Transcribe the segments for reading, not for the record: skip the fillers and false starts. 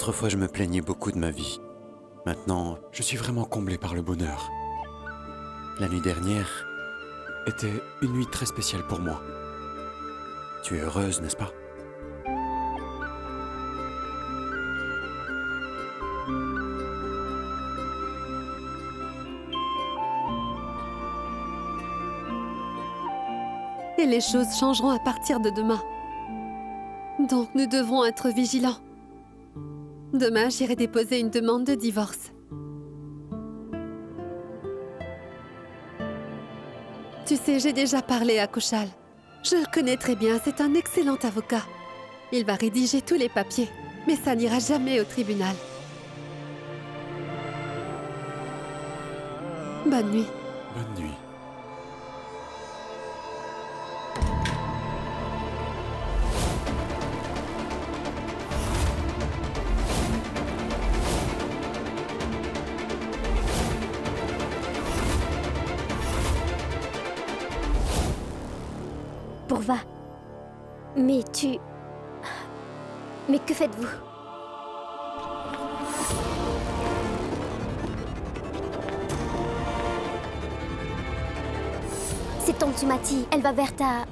Autrefois, je me plaignais beaucoup de ma vie. Maintenant, je suis vraiment comblé par le bonheur. La nuit dernière était une nuit très spéciale pour moi. Tu es heureuse, n'est-ce pas? Et les choses changeront à partir de demain. Donc nous devrons être vigilants. Demain, j'irai déposer une demande de divorce. Tu sais, j'ai déjà parlé à Kushal. Je le connais très bien, c'est un excellent avocat. Il va rédiger tous les papiers, mais ça n'ira jamais au tribunal. Bonne nuit. Bonne nuit. Pourva. Mais tu... Mais que faites-vous? C'est Tante Sumati. Elle va vers ta...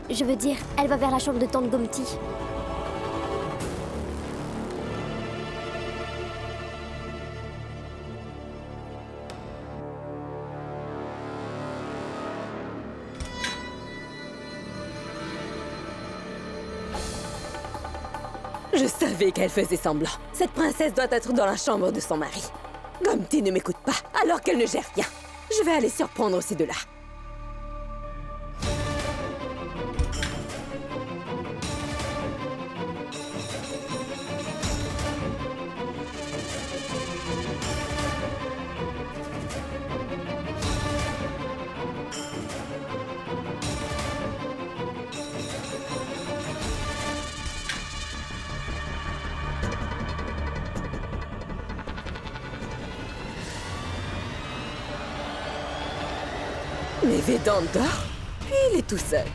je veux dire, elle va vers la chambre de Tante Gomti. Je savais qu'elle faisait semblant. Cette princesse doit être dans la chambre de son mari. Gomti ne m'écoute pas, alors qu'elle ne gère rien. Je vais aller surprendre ces deux-là. Mais Vedanta, il est tout seul.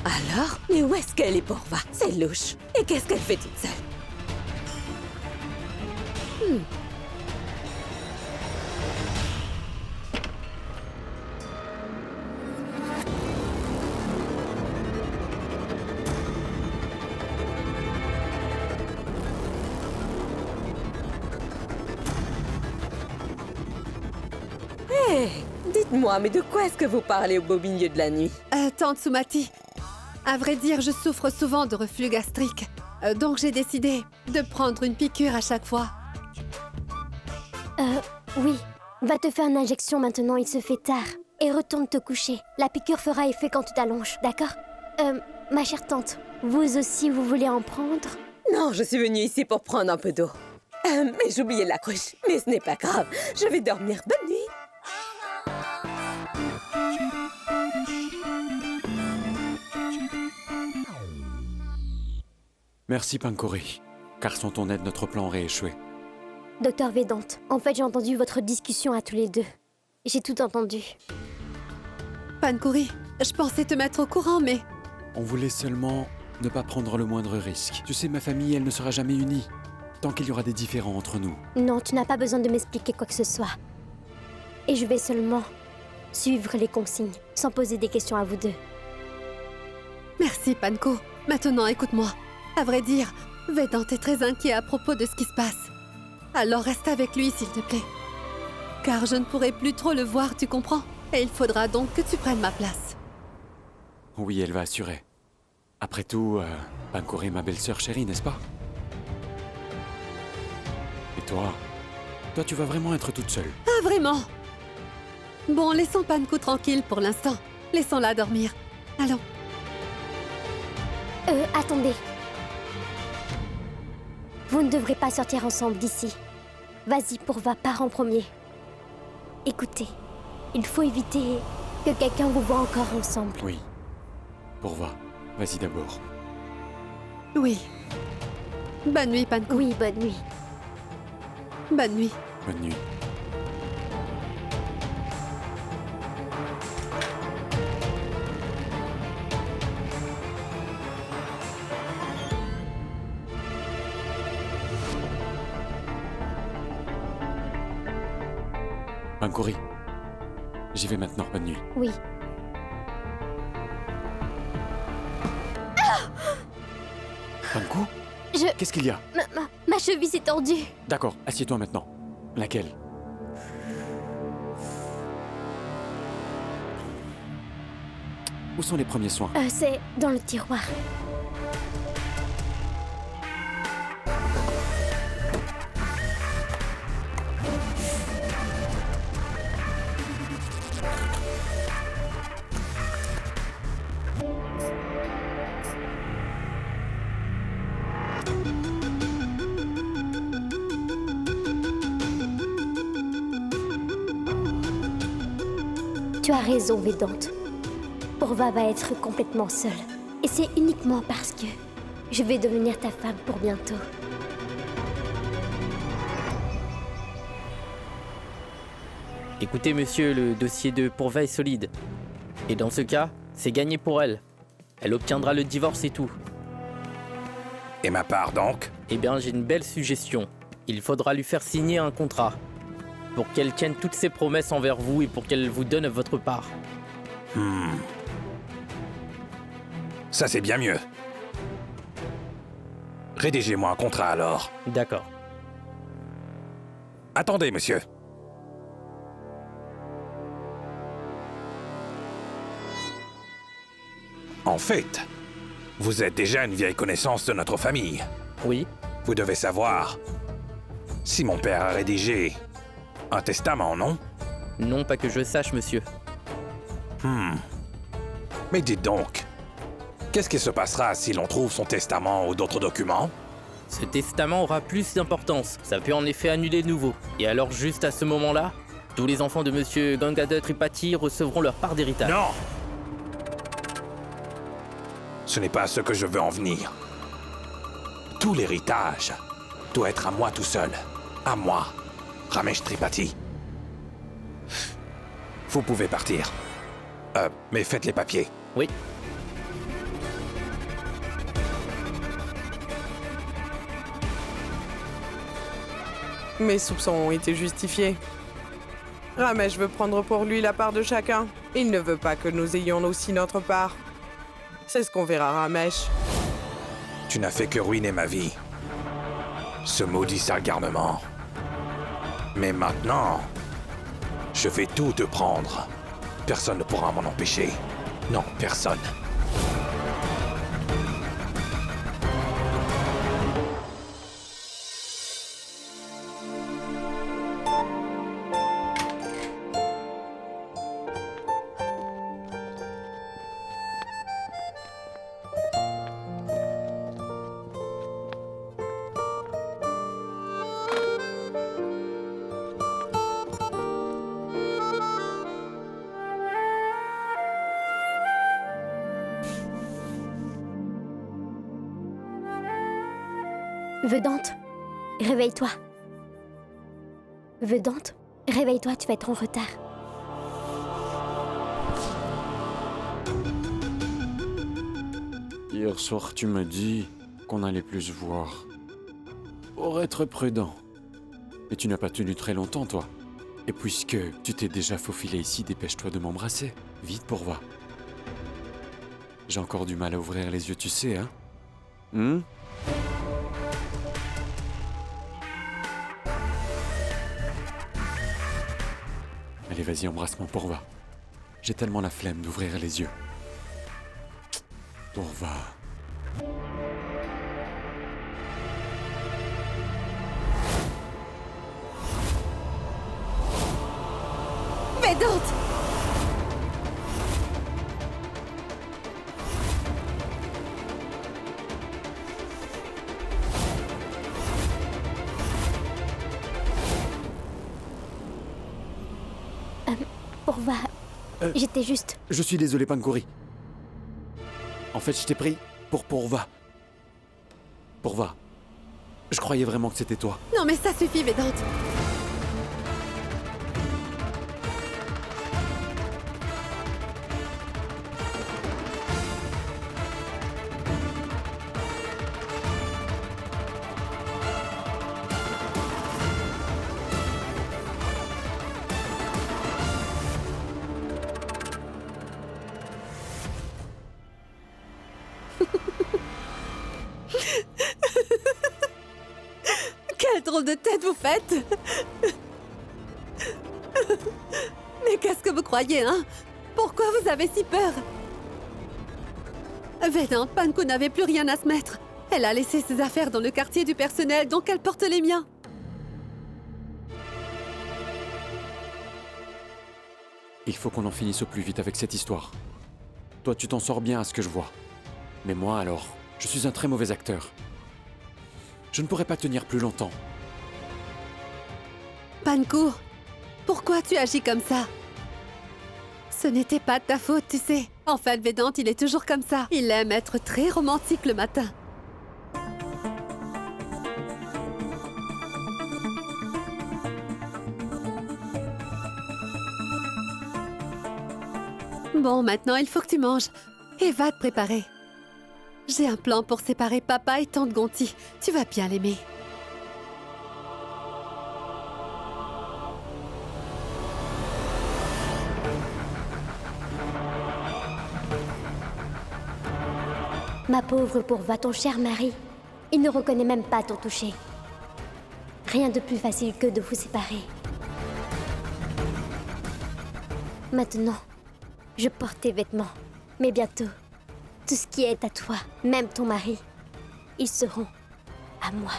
Alors, mais où est-ce qu'elle est Pourva? C'est louche. Et qu'est-ce qu'elle fait toute seule? Hé, dites-moi, mais de quoi est-ce que vous parlez au beau milieu de la nuit? Tante Sumati, à vrai dire, je souffre souvent de reflux gastrique. Donc j'ai décidé de prendre une piqûre à chaque fois. Oui. Va te faire une injection maintenant, il se fait tard. Et retourne te coucher. La piqûre fera effet quand tu t'allonges, d'accord? Ma chère tante, vous aussi, vous voulez en prendre? Non, je suis venue ici pour prendre un peu d'eau. Mais j'ai oublié la couche. Mais ce n'est pas grave. Je vais dormir. Bonne nuit. Merci, Pankori. Car sans ton aide, notre plan aurait échoué. Docteur Vedante, en fait, j'ai entendu votre discussion à tous les deux. J'ai tout entendu. Pankori, je pensais te mettre au courant, mais... On voulait seulement ne pas prendre le moindre risque. Tu sais, ma famille, elle ne sera jamais unie. Tant qu'il y aura des différends entre nous. Non, tu n'as pas besoin de m'expliquer quoi que ce soit. Et je vais seulement suivre les consignes, sans poser des questions à vous deux. Merci, Panko. Maintenant, écoute-moi. À vrai dire, Vedante est très inquiet à propos de ce qui se passe. Alors reste avec lui, s'il te plaît. Car je ne pourrai plus trop le voir, tu comprends? Et il faudra donc que tu prennes ma place. Oui, elle va assurer. Après tout, Pankori est ma belle-sœur chérie, n'est-ce pas? Et toi? Toi, tu vas vraiment être toute seule. Ah, vraiment? Bon, laissons Panko tranquille pour l'instant. Laissons-la dormir. Allons. Attendez. Vous ne devrez pas sortir ensemble d'ici. Vas-y, Pourva, pars en premier. Écoutez, il faut éviter que quelqu'un vous voit encore ensemble. Oui. Pourva, vas-y d'abord. Oui. Bonne nuit, Panko. Oui, bonne nuit. Bonne nuit. Bonne nuit. Pankori, j'y vais maintenant, bonne nuit. Oui. Panko Je... Qu'est-ce qu'il y a? Ma cheville s'est tordue. D'accord, assieds-toi maintenant. Laquelle? Où sont les premiers soins? C'est dans le tiroir. Tu as raison, Vedante. Purva va être complètement seule. Et c'est uniquement parce que je vais devenir ta femme pour bientôt. Écoutez, monsieur, le dossier de Purva est solide. Et dans ce cas, c'est gagné pour elle. Elle obtiendra le divorce et tout. Et ma part donc? Eh bien, j'ai une belle suggestion. Il faudra lui faire signer un contrat. Pour qu'elle tienne toutes ses promesses envers vous et pour qu'elle vous donne votre part. Ça c'est bien mieux. Rédigez-moi un contrat alors. D'accord. Attendez, monsieur. En fait, vous êtes déjà une vieille connaissance de notre famille. Oui. Vous devez savoir. Si mon père a rédigé un testament, non? Non, pas que je sache, monsieur. Mais dites donc, qu'est-ce qui se passera si l'on trouve son testament ou d'autres documents? Ce testament aura plus d'importance. Ça peut en effet annuler de nouveau. Et alors, juste à ce moment-là, tous les enfants de monsieur Gangadhar Tripathi recevront leur part d'héritage. Non! Ce n'est pas à ce que je veux en venir. Tout l'héritage doit être à moi tout seul. À moi, Ramesh Tripathi. Vous pouvez partir. Mais faites les papiers. Oui. Mes soupçons ont été justifiés. Ramesh veut prendre pour lui la part de chacun. Il ne veut pas que nous ayons aussi notre part. C'est ce qu'on verra, Ramesh. Tu n'as fait que ruiner ma vie. Ce maudit sale garnement. Mais maintenant, je vais tout te prendre. Personne ne pourra m'en empêcher. Non, personne. Vedante, réveille-toi. Vedante, réveille-toi, tu vas être en retard. Hier soir, tu m'as dit qu'on allait plus se voir. Pour être prudent. Mais tu n'as pas tenu très longtemps, toi. Et puisque tu t'es déjà faufilé ici, dépêche-toi de m'embrasser. Vite, Purva. J'ai encore du mal à ouvrir les yeux, tu sais, hein? Allez, vas-y, embrasse-moi, Purva. J'ai tellement la flemme d'ouvrir les yeux. Purva. Vedante! Purva, j'étais juste... Je suis désolé, Pankori. En fait, je t'ai pris pour Purva. Purva. Je croyais vraiment que c'était toi. Non mais ça suffit, Vedante! de tête vous faites? Mais qu'est-ce que vous croyez, hein? Pourquoi vous avez si peur? Vedant, Panko n'avait plus rien à se mettre. Elle a laissé ses affaires dans le quartier du personnel, donc elle porte les miens. Il faut qu'on en finisse au plus vite avec cette histoire. Toi, tu t'en sors bien à ce que je vois. Mais moi, alors, je suis un très mauvais acteur. Je ne pourrais pas tenir plus longtemps. Panko, pourquoi tu agis comme ça? Ce n'était pas de ta faute, tu sais. En fait, Vedant, il est toujours comme ça. Il aime être très romantique le matin. Bon, maintenant, il faut que tu manges. Et va te préparer. J'ai un plan pour séparer papa et tante Gonti. Tu vas bien l'aimer. Ma pauvre Pourva, ton cher mari, il ne reconnaît même pas ton toucher. Rien de plus facile que de vous séparer. Maintenant, je porte tes vêtements, mais bientôt, tout ce qui est à toi, même ton mari, ils seront à moi.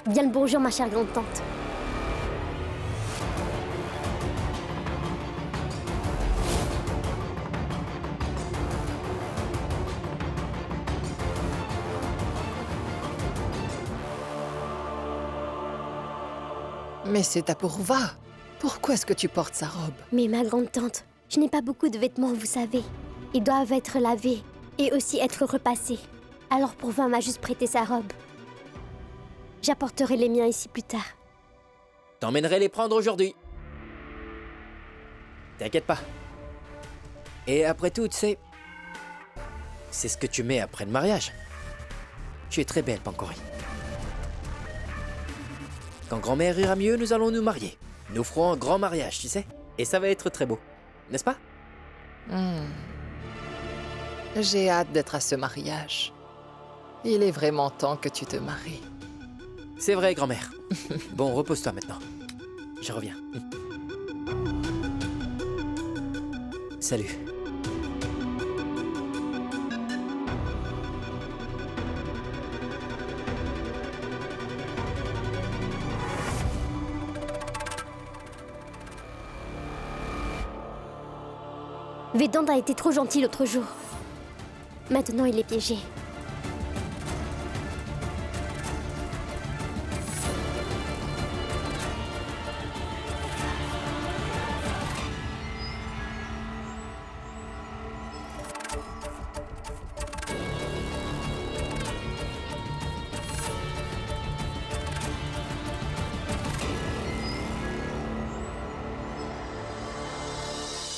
Bien le bonjour, ma chère grande-tante. Mais c'est ta Pourva. Pourquoi est-ce que tu portes sa robe? Mais ma grande-tante, je n'ai pas beaucoup de vêtements, vous savez. Ils doivent être lavés et aussi être repassés. Alors Pourva m'a juste prêté sa robe. J'apporterai les miens ici plus tard. T'emmènerai les prendre aujourd'hui. T'inquiète pas. Et après tout, tu sais, c'est ce que tu mets après le mariage. Tu es très belle, Pancori. Quand grand-mère ira mieux, nous allons nous marier. Nous ferons un grand mariage, tu sais. Et ça va être très beau, n'est-ce pas? J'ai hâte d'être à ce mariage. Il est vraiment temps que tu te maries. C'est vrai, grand-mère. Bon, repose-toi maintenant. Je reviens. Salut. Vedant a été trop gentil l'autre jour. Maintenant, il est piégé.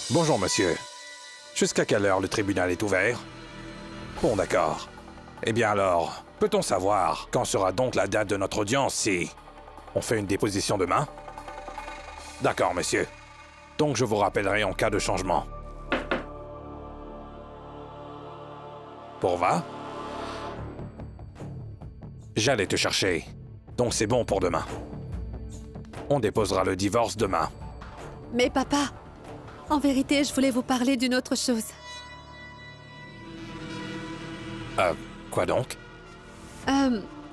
Bonjour, monsieur. Jusqu'à quelle heure le tribunal est ouvert? Bon, d'accord. Eh bien alors, peut-on savoir quand sera donc la date de notre audience si on fait une déposition demain? D'accord, monsieur. Donc je vous rappellerai en cas de changement. Pourva? J'allais te chercher. Donc c'est bon pour demain. On déposera le divorce demain. Mais papa, en vérité, je voulais vous parler d'une autre chose. Quoi donc?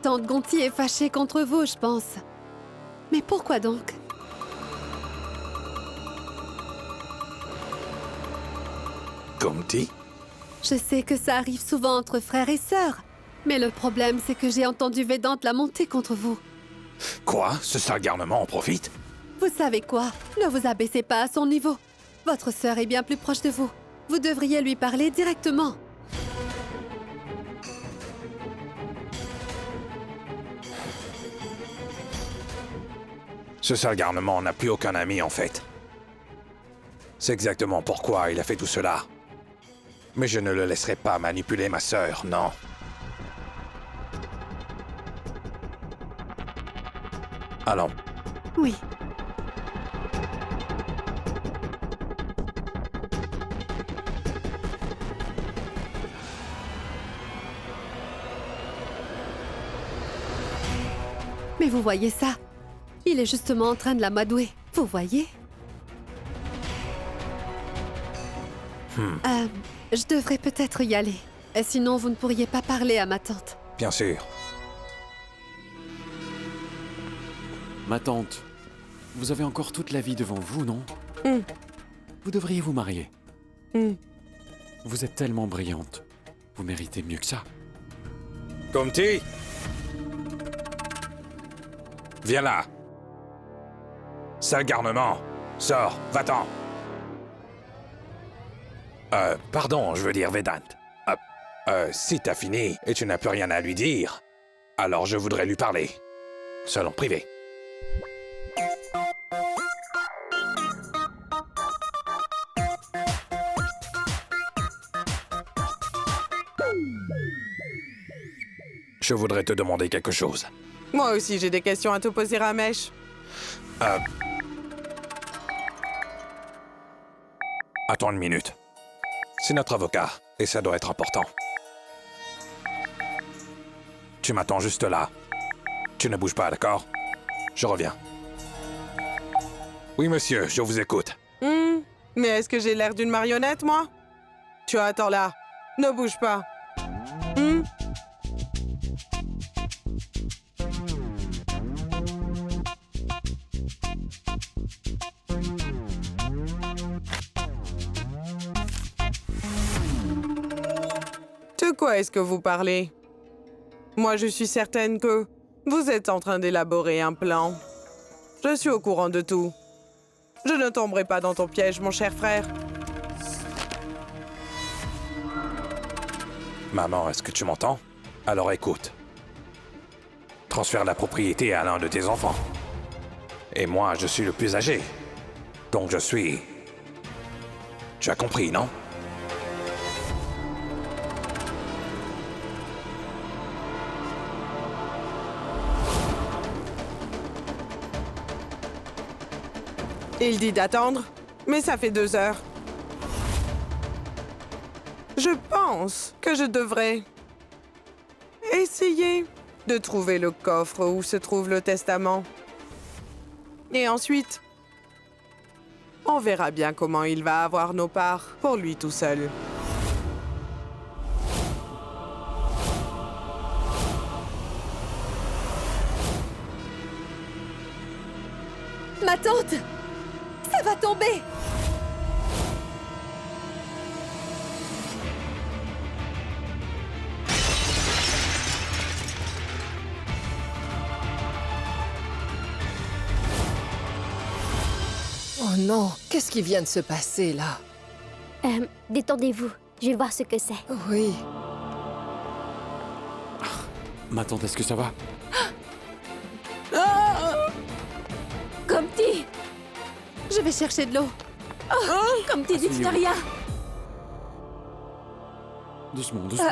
Tante Gonti est fâchée contre vous, je pense. Mais pourquoi donc? Gonti? Je sais que ça arrive souvent entre frères et sœurs. Mais le problème, c'est que j'ai entendu Vedant la monter contre vous. Quoi? Ce sale garnement en profite? Vous savez quoi? Ne vous abaissez pas à son niveau. Votre sœur est bien plus proche de vous. Vous devriez lui parler directement. Ce sale garnement n'a plus aucun ami, en fait. C'est exactement pourquoi il a fait tout cela. Mais je ne le laisserai pas manipuler ma sœur, non. Allons. Oui. Mais vous voyez ça? Il est justement en train de l'amadouer. Vous voyez? Je devrais peut-être y aller. Et sinon, vous ne pourriez pas parler à ma tante. Bien sûr. Ma tante, vous avez encore toute la vie devant vous, non? Vous devriez vous marier. Vous êtes tellement brillante. Vous méritez mieux que ça. Comté! Viens là. Sale garnement. Sors, va-t'en. Pardon, je veux dire Vedant. Si t'as fini et tu n'as plus rien à lui dire, alors je voudrais lui parler. Seul en privé. Je voudrais te demander quelque chose. Moi aussi, j'ai des questions à te poser, Ramesh. Attends une minute. C'est notre avocat, et ça doit être important. Tu m'attends juste là. Tu ne bouges pas, d'accord? Je reviens. Oui, monsieur, je vous écoute. Mais est-ce que j'ai l'air d'une marionnette, moi? Tu attends là. Ne bouge pas. De quoi est-ce que vous parlez? Moi, je suis certaine que vous êtes en train d'élaborer un plan. Je suis au courant de tout. Je ne tomberai pas dans ton piège, mon cher frère. Maman, est-ce que tu m'entends? Alors écoute. Transfère la propriété à l'un de tes enfants. Et moi, je suis le plus âgé. Donc je suis... Tu as compris, non? Il dit d'attendre, mais ça fait 2 heures. Je pense que je devrais essayer de trouver le coffre où se trouve le testament. Et ensuite, on verra bien comment il va avoir nos parts pour lui tout seul. Ma tante! Ça va tomber! Oh non, qu'est-ce qui vient de se passer là? Détendez-vous. Je vais voir ce que c'est. Oui. Ma tante, est-ce que ça va? Comty! Je vais chercher de l'eau. Comty, dis-tu n'as rien? Doucement, doucement.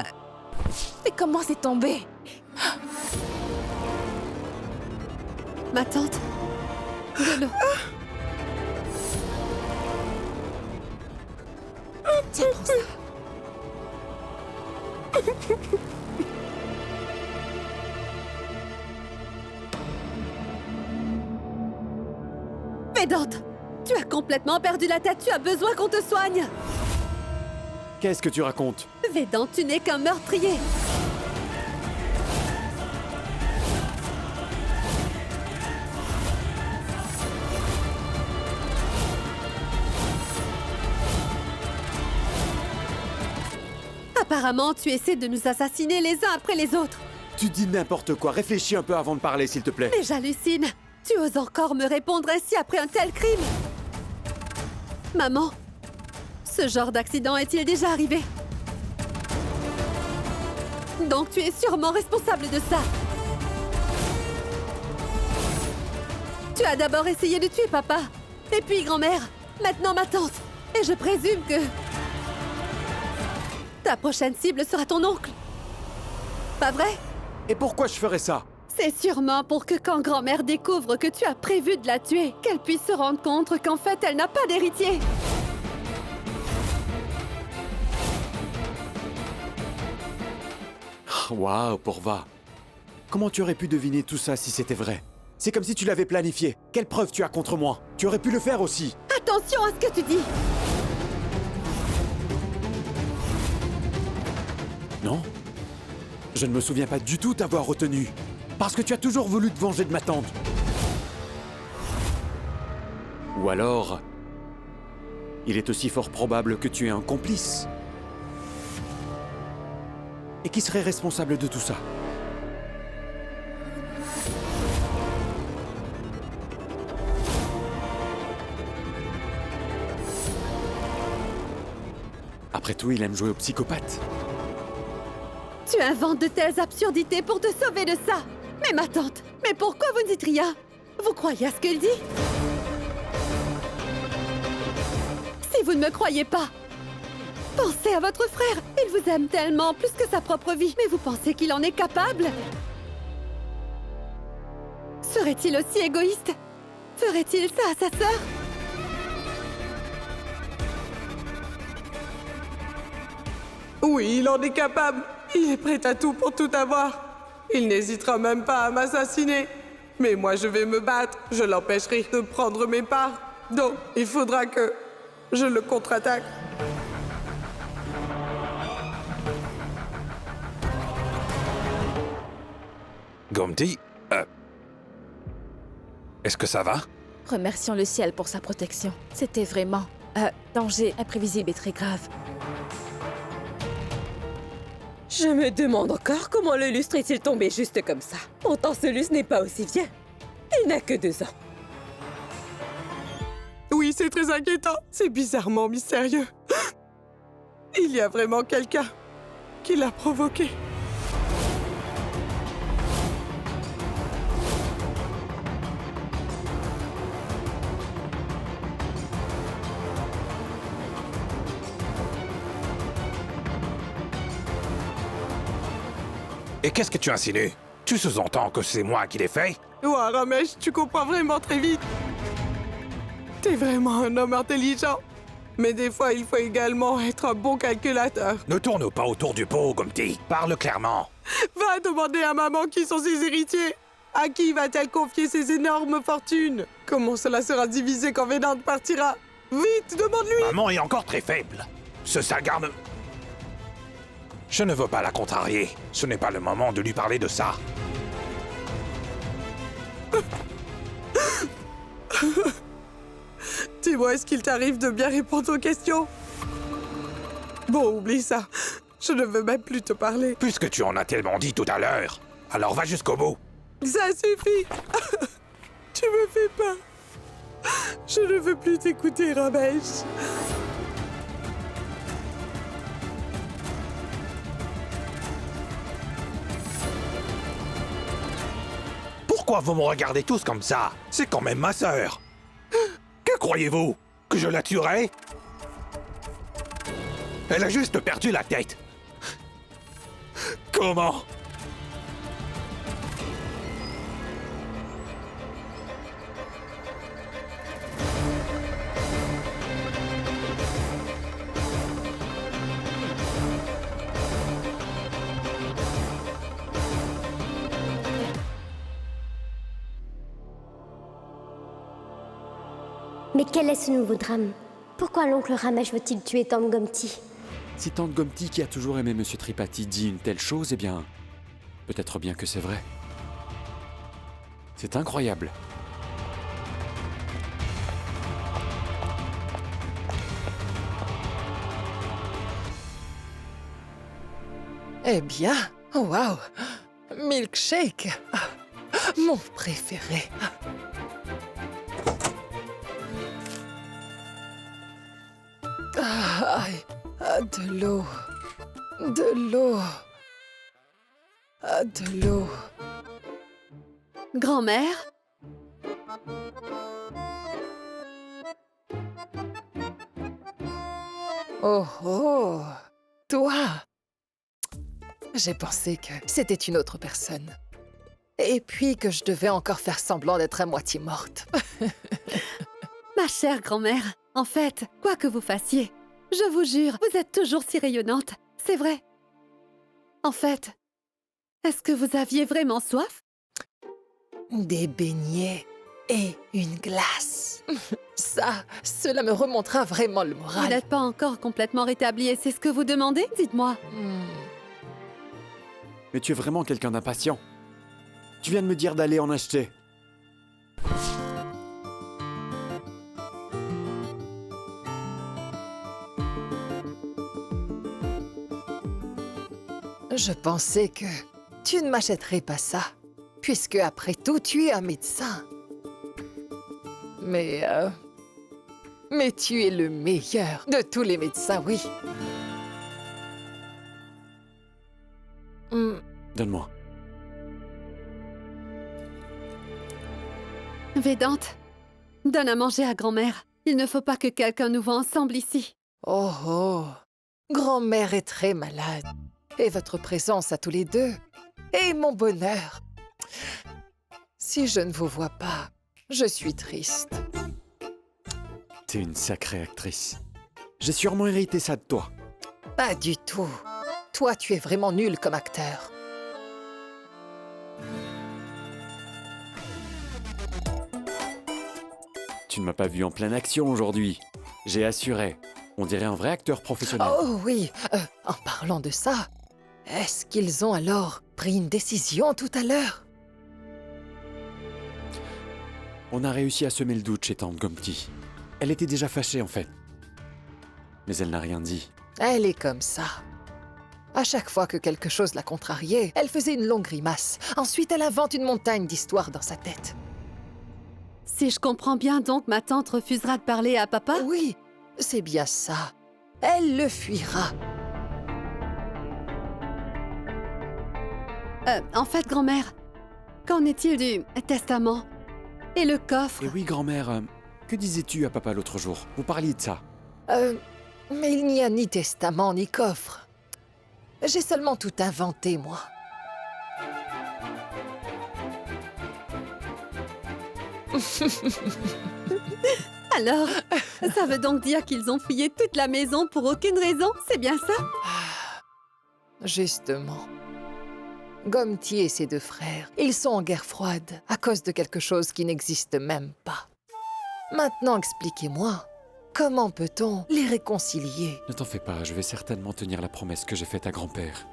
Mais comment c'est tombé? Ma tante. De l'eau. Tiens, prends ça. Vedante! Tu as complètement perdu la tête, tu as besoin qu'on te soigne! Qu'est-ce que tu racontes? Vedante, tu n'es qu'un meurtrier! Apparemment, tu essaies de nous assassiner les uns après les autres. Tu dis n'importe quoi. Réfléchis un peu avant de parler, s'il te plaît. Mais j'hallucine. Tu oses encore me répondre ainsi après un tel crime? Maman, ce genre d'accident est-il déjà arrivé? Donc tu es sûrement responsable de ça. Tu as d'abord essayé de tuer papa, et puis grand-mère, maintenant ma tante. Et je présume que... ta prochaine cible sera ton oncle. Pas vrai? Et pourquoi je ferais ça? C'est sûrement pour que quand grand-mère découvre que tu as prévu de la tuer, qu'elle puisse se rendre compte qu'en fait, elle n'a pas d'héritier. Waouh, Pourva. Comment tu aurais pu deviner tout ça si c'était vrai? C'est comme si tu l'avais planifié. Quelle preuve tu as contre moi? Tu aurais pu le faire aussi. Attention à ce que tu dis! Non? Je ne me souviens pas du tout t'avoir retenu. Parce que tu as toujours voulu te venger de ma tante. Ou alors... il est aussi fort probable que tu es un complice. Et qui serait responsable de tout ça? Après tout, il aime jouer au psychopathe. Tu inventes de telles absurdités pour te sauver de ça! Mais ma tante, mais pourquoi vous ne dites rien? Vous croyez à ce qu'il dit? Si vous ne me croyez pas, pensez à votre frère. Il vous aime tellement, plus que sa propre vie. Mais vous pensez qu'il en est capable? Serait-il aussi égoïste? Ferait-il ça à sa sœur? Oui, il en est capable. Il est prêt à tout pour tout avoir. Il n'hésitera même pas à m'assassiner. Mais moi, je vais me battre. Je l'empêcherai de prendre mes parts. Donc, il faudra que je le contre-attaque. Gomti, est-ce que ça va? Remercions le ciel pour sa protection. C'était vraiment un danger imprévisible et très grave. Je me demande encore comment le lustre est-il tombé juste comme ça. Pourtant, ce lustre n'est pas aussi vieux. Il n'a que 2 ans. Oui, c'est très inquiétant. C'est bizarrement mystérieux. Il y a vraiment quelqu'un qui l'a provoqué. Et qu'est-ce que tu insinues? Tu sous-entends que c'est moi qui l'ai fait? Ouah, Ramesh, tu comprends vraiment très vite. T'es vraiment un homme intelligent. Mais des fois, il faut également être un bon calculateur. Ne tourne pas autour du pot, Gomti. Parle clairement. Va demander à maman qui sont ses héritiers. À qui va-t-elle confier ses énormes fortunes? Comment cela sera divisé quand Vedant partira? Vite, demande-lui! Maman est encore très faible. Ce sale garde... Je ne veux pas la contrarier. Ce n'est pas le moment de lui parler de ça. Dis-moi, est-ce qu'il t'arrive de bien répondre aux questions? Bon, oublie ça. Je ne veux même plus te parler. Puisque tu en as tellement dit tout à l'heure, alors va jusqu'au bout. Ça suffit. Tu me fais peur. Je ne veux plus t'écouter, Ramesh. Pourquoi vous me regardez tous comme ça? C'est quand même ma sœur. Que croyez-vous? Que je la tuerai? Elle a juste perdu la tête. Comment? Mais quel est ce nouveau drame? Pourquoi l'oncle Ramesh veut-il tuer Tante Gomti? Si Tante Gomti, qui a toujours aimé Monsieur Tripathi, dit une telle chose, eh bien... peut-être bien que c'est vrai. C'est incroyable. Eh bien, waouh! Milkshake! Mon préféré. De l'eau. De l'eau. De l'eau. Grand-mère? Oh oh! Toi! J'ai pensé que c'était une autre personne. Et puis que je devais encore faire semblant d'être à moitié morte. Ma chère grand-mère, en fait, quoi que vous fassiez, je vous jure, vous êtes toujours si rayonnante. C'est vrai. En fait, Est-ce que vous aviez vraiment soif? Des beignets et une glace. Cela me remontera vraiment le Vous moral. n'êtes pas encore complètement rétabli et c'est ce que vous demandez? Dites-moi. Mais tu es vraiment quelqu'un d'impatient. Tu viens de me dire d'aller en acheter. Je pensais que tu ne m'achèterais pas ça, puisque après tout, tu es un médecin. Mais tu es le meilleur de tous les médecins, oui. Donne-moi. Védante, donne à manger à grand-mère. Il ne faut pas que quelqu'un nous voie ensemble ici. Oh oh, grand-mère est très malade. Et votre présence à tous les deux est mon bonheur. Si je ne vous vois pas, je suis triste. T'es une sacrée actrice. J'ai sûrement hérité ça de toi. Pas du tout. Toi, tu es vraiment nul comme acteur. Tu ne m'as pas vu en pleine action aujourd'hui. J'ai assuré. On dirait un vrai acteur professionnel. Oh oui, en parlant de ça, est-ce qu'ils ont alors pris une décision tout à l'heure? On a réussi à semer le doute chez Tante Gomti. Elle était déjà fâchée en fait. Mais elle n'a rien dit. Elle est comme ça. À chaque fois que quelque chose la contrariait, elle faisait une longue grimace. Ensuite, elle invente une montagne d'histoires dans sa tête. Si je comprends bien, donc ma tante refusera de parler à papa? Oui, c'est bien ça. Elle le fuira. En fait, grand-mère, qu'en est-il du testament? Et le coffre? Et oui, grand-mère, que disais-tu à papa l'autre jour? Vous parliez de ça. Mais il n'y a ni testament ni coffre. J'ai seulement tout inventé, moi. Alors, ça veut donc dire qu'ils ont fouillé toute la maison pour aucune raison? C'est bien ça? Justement. Gomti et ses deux frères, ils sont en guerre froide à cause de quelque chose qui n'existe même pas. Maintenant, expliquez-moi, comment peut-on les réconcilier? Ne t'en fais pas, je vais certainement tenir la promesse que j'ai faite à grand-père.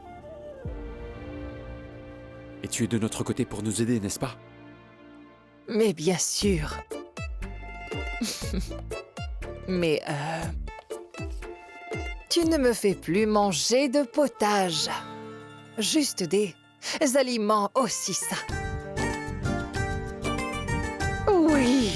Et tu es de notre côté pour nous aider, n'est-ce pas? Mais bien sûr. Mais tu ne me fais plus manger de potage. Juste des aliments aussi sains. Oui.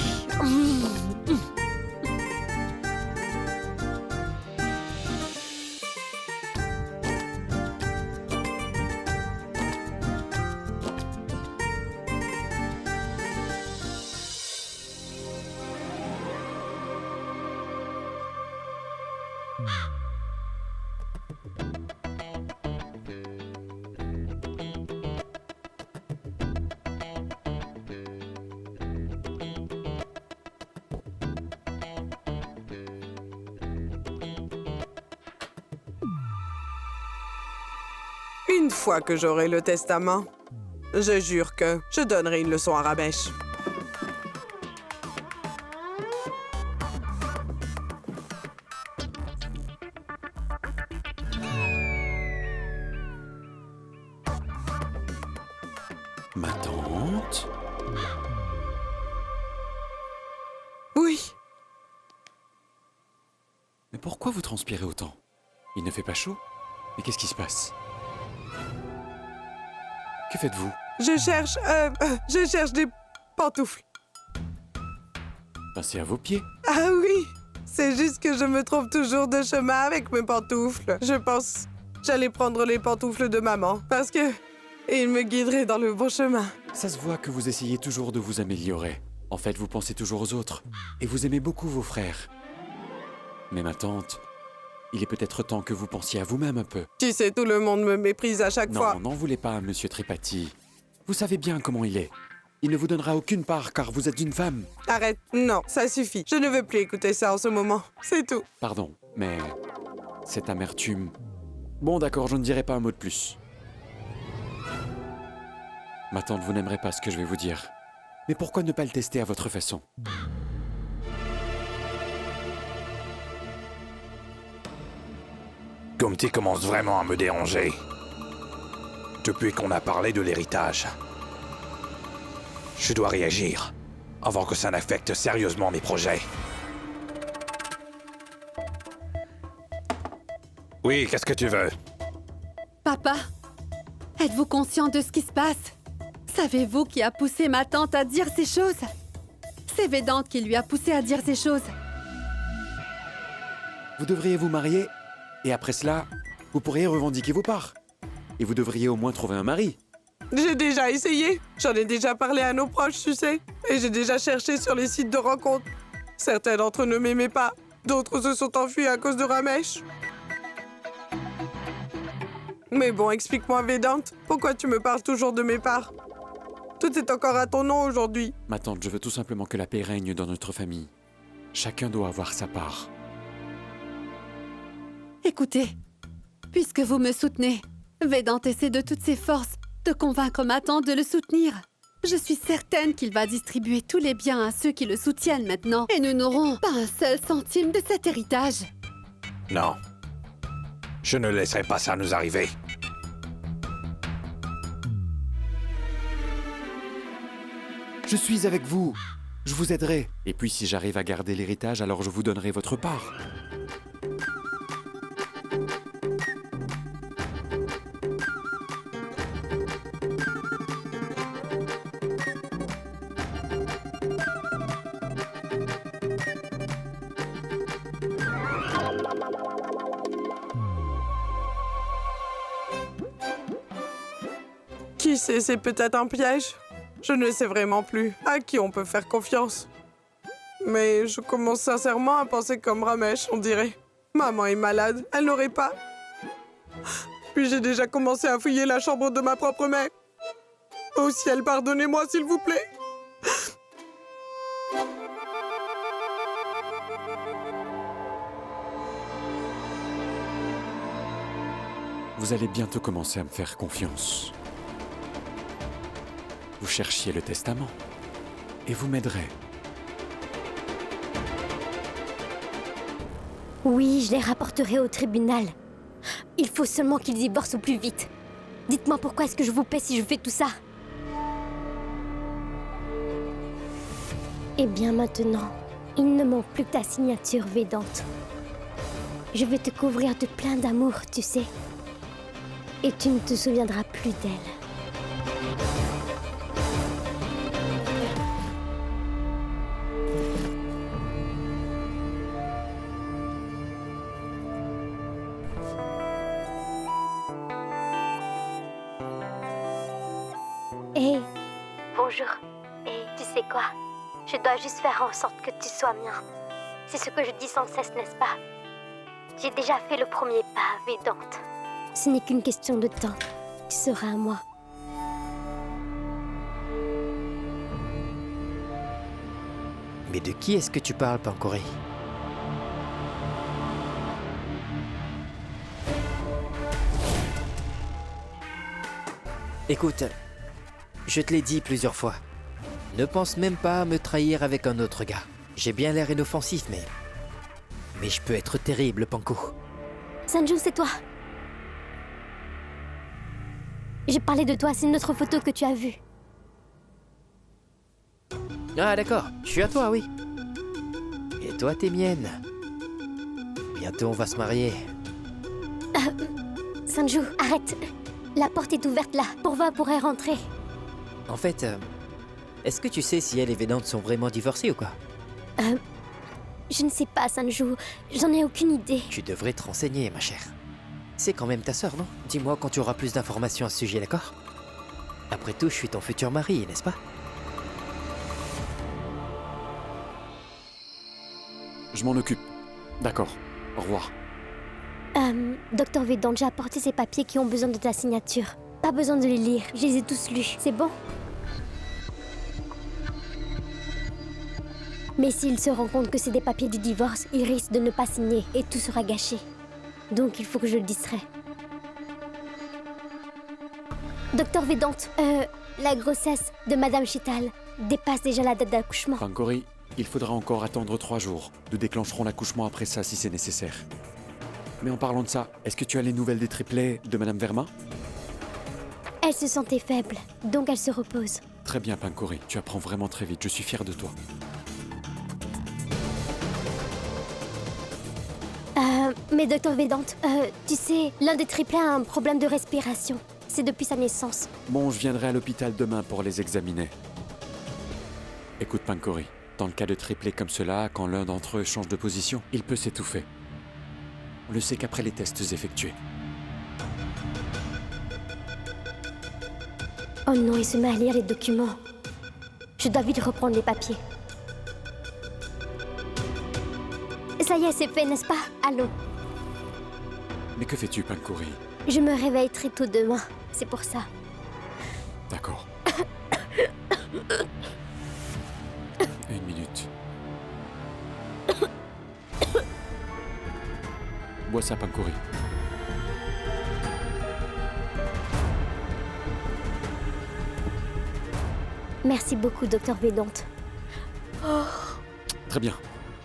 Une fois que j'aurai le testament, je jure que je donnerai une leçon à Ramesh. Ma tante? Oui, Mais pourquoi vous transpirez autant? Il ne fait pas chaud? Mais qu'est-ce qui se passe? Que faites-vous? je cherche des pantoufles. Passez à vos pieds. Ah oui, c'est juste que je me trompe toujours de chemin avec mes pantoufles. Je pense j'allais prendre les pantoufles de maman parce que il me guiderait dans le bon chemin. Ça se voit que vous essayez toujours de vous améliorer. En fait, vous pensez toujours aux autres. Et vous aimez beaucoup vos frères. Mais ma tante, il est peut-être temps que vous pensiez à vous-même un peu. Tu sais, tout le monde me méprise à chaque fois. Non, n'en voulez pas, monsieur Tripathi. Vous savez bien comment il est. Il ne vous donnera aucune part car vous êtes une femme. Arrête, non, ça suffit. Je ne veux plus écouter ça en ce moment. C'est tout. Pardon, mais cette amertume... Bon, d'accord, je ne dirai pas un mot de plus. Ma tante, vous n'aimerez pas ce que je vais vous dire. Mais pourquoi ne pas le tester à votre façon? Gomti commence vraiment à me déranger. Depuis qu'on a parlé de l'héritage. Je dois réagir, avant que ça n'affecte sérieusement mes projets. Oui, qu'est-ce que tu veux? Papa, êtes-vous conscient de ce qui se passe? Savez-vous qui a poussé ma tante à dire ces choses? C'est Vedante qui lui a poussé à dire ces choses. Vous devriez vous marier, et après cela, vous pourriez revendiquer vos parts. Et vous devriez au moins trouver un mari. J'ai déjà essayé. J'en ai déjà parlé à nos proches, tu sais. Et j'ai déjà cherché sur les sites de rencontres. Certains d'entre eux ne m'aimaient pas. D'autres se sont enfuis à cause de Ramesh. Mais bon, explique-moi, Vedante. Pourquoi tu me parles toujours de mes parts? Tout est encore à ton nom aujourd'hui. Ma tante, je veux tout simplement que la paix règne dans notre famille. Chacun doit avoir sa part. Écoutez, puisque vous me soutenez, Vedante essaie de toutes ses forces de convaincre ma tante de le soutenir. Je suis certaine qu'il va distribuer tous les biens à ceux qui le soutiennent maintenant. Et nous n'aurons pas un seul centime de cet héritage. Non. Je ne laisserai pas ça nous arriver. Je suis avec vous. Je vous aiderai. Et puis si j'arrive à garder l'héritage, alors je vous donnerai votre part. Qui sait, c'est peut-être un piège. Je ne sais vraiment plus à qui on peut faire confiance. Mais je commence sincèrement à penser comme Ramesh, on dirait. Maman est malade, elle n'aurait pas. Puis j'ai déjà commencé à fouiller la chambre de ma propre mère. Oh ciel, pardonnez-moi s'il vous plaît. Vous allez bientôt commencer à me faire confiance. Vous cherchiez le testament. Et vous m'aiderez. Oui, je les rapporterai au tribunal. Il faut seulement qu'ils divorcent au plus vite. Dites-moi pourquoi est-ce que je vous paie si je fais tout ça? Eh bien maintenant, il ne manque plus que ta signature, Vedante. Je vais te couvrir de plein d'amour, tu sais. Et tu ne te souviendras plus d'elle. Hé, bonjour. Et tu sais quoi? Je dois juste faire en sorte que tu sois mien. C'est ce que je dis sans cesse, n'est-ce pas? J'ai déjà fait le premier pas, Vedante. Ce n'est qu'une question de temps. Tu seras à moi. Mais de qui est-ce que tu parles, Pankori? Écoute, je te l'ai dit plusieurs fois. Ne pense même pas à me trahir avec un autre gars. J'ai bien l'air inoffensif, mais je peux être terrible, Panko. Sanju, c'est toi. J'ai parlé de toi, c'est une autre photo que tu as vue. Ah d'accord, je suis à toi, oui. Et toi, t'es mienne. Bientôt, on va se marier. Sanju, arrête. La porte est ouverte là. Pourva pourrait rentrer. En fait, est-ce que tu sais si elle et Vedante sont vraiment divorcés ou quoi? Je ne sais pas, Sanju. J'en ai aucune idée. Tu devrais te renseigner, ma chère. C'est quand même ta sœur, non? Dis-moi quand tu auras plus d'informations à ce sujet, d'accord? Après tout, je suis ton futur mari, n'est-ce pas? Je m'en occupe. D'accord. Au revoir. Docteur Vedante, j'ai apporté ces papiers qui ont besoin de ta signature. Pas besoin de les lire, je les ai tous lus. C'est bon? Mais s'il se rend compte que c'est des papiers du divorce, il risque de ne pas signer et tout sera gâché. Donc il faut que je le distrais. Docteur Vedante, la grossesse de Madame Chital dépasse déjà la date d'accouchement. Pankori, il faudra encore attendre 3 jours. Nous déclencherons l'accouchement après ça si c'est nécessaire. Mais en parlant de ça, est-ce que tu as les nouvelles des triplets de Madame Verma? Elle se sentait faible, donc elle se repose. Très bien, Pankori. Tu apprends vraiment très vite. Je suis fier de toi. Mais docteur Vedante, tu sais, l'un des triplets a un problème de respiration. C'est depuis sa naissance. Bon, je viendrai à l'hôpital demain pour les examiner. Écoute, Pankori. Dans le cas de triplés comme cela, quand l'un d'entre eux change de position, il peut s'étouffer. On le sait qu'après les tests effectués. Oh non, il se met à lire les documents. Je dois vite reprendre les papiers. Ça y est, c'est fait, n'est-ce pas? Allons. Mais que fais-tu, Pankori? Je me réveille très tôt demain, c'est pour ça. D'accord. 1 minute. Bois ça, Pankori. Merci beaucoup, docteur Vedante. Très bien.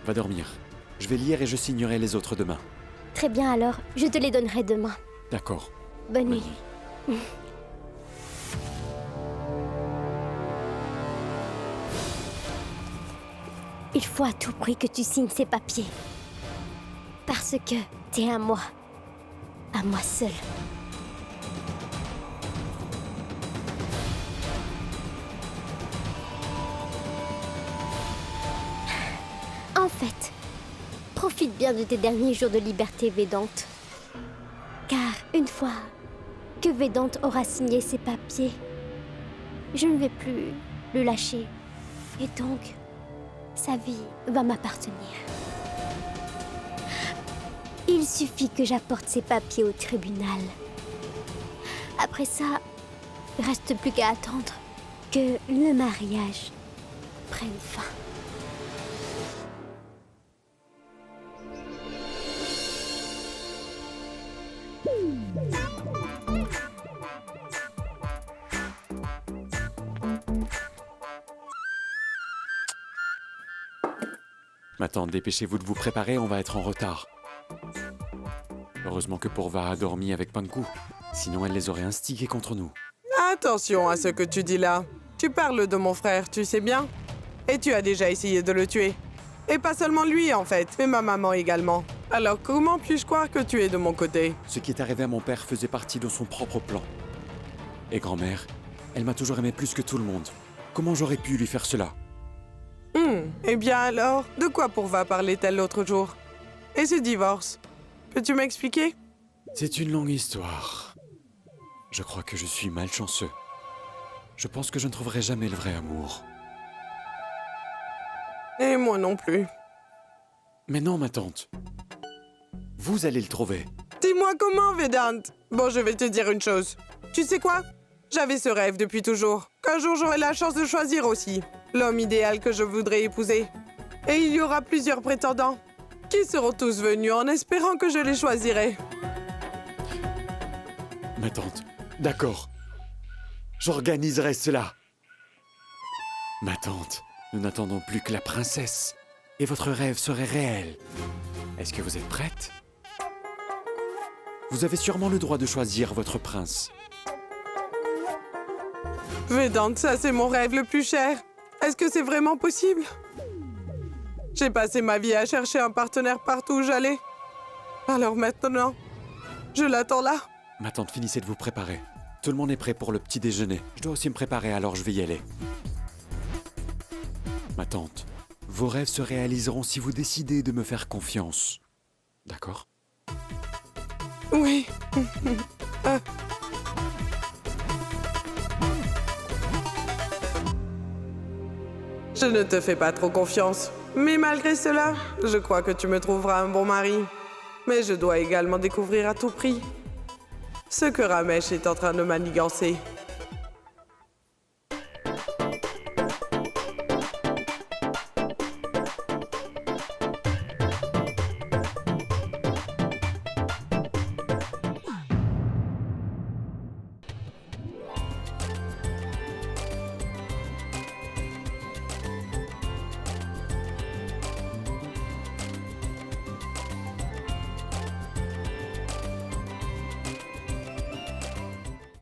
Va dormir. Je vais lire et je signerai les autres demain. Très bien alors, je te les donnerai demain. D'accord. Bonne nuit. Il faut à tout prix que tu signes ces papiers. Parce que t'es à moi. À moi seule. En fait, profite bien de tes derniers jours de liberté, Vedante. Car une fois que Vedante aura signé ses papiers, je ne vais plus le lâcher. Et donc, sa vie va m'appartenir. Il suffit que j'apporte ces papiers au tribunal. Après ça, il ne reste plus qu'à attendre que le mariage prenne fin. Maintenant, dépêchez-vous de vous préparer, on va être en retard. Heureusement que Pourva a dormi avec Panku. Sinon, elle les aurait instigés contre nous. Attention à ce que tu dis là. Tu parles de mon frère, tu sais bien. Et tu as déjà essayé de le tuer. Et pas seulement lui, en fait, mais ma maman également. Alors comment puis-je croire que tu es de mon côté? Ce qui est arrivé à mon père faisait partie de son propre plan. Et grand-mère, elle m'a toujours aimé plus que tout le monde. Comment j'aurais pu lui faire cela? Eh bien alors, de quoi Pourva parlait-elle l'autre jour? Et ce divorce? Peux-tu m'expliquer? C'est une longue histoire. Je crois que je suis malchanceux. Je pense que je ne trouverai jamais le vrai amour. Et moi non plus. Mais non, ma tante. Vous allez le trouver. Dis-moi comment, Vedante? Bon, je vais te dire une chose. Tu sais quoi? J'avais ce rêve depuis toujours. Qu'un jour j'aurai la chance de choisir aussi l'homme idéal que je voudrais épouser. Et il y aura plusieurs prétendants qui seront tous venus en espérant que je les choisirai. Ma tante, d'accord. J'organiserai cela. Ma tante, nous n'attendons plus que la princesse. Et votre rêve serait réel. Est-ce que vous êtes prête? Vous avez sûrement le droit de choisir votre prince. Vedante, ça c'est mon rêve le plus cher. Est-ce que c'est vraiment possible? J'ai passé ma vie à chercher un partenaire partout où j'allais. Alors maintenant, je l'attends là. Ma tante, finissez de vous préparer. Tout le monde est prêt pour le petit déjeuner. Je dois aussi me préparer, alors je vais y aller. Ma tante, vos rêves se réaliseront si vous décidez de me faire confiance. D'accord? Oui. Je ne te fais pas trop confiance. Mais malgré cela, je crois que tu me trouveras un bon mari. Mais je dois également découvrir à tout prix ce que Ramesh est en train de manigancer.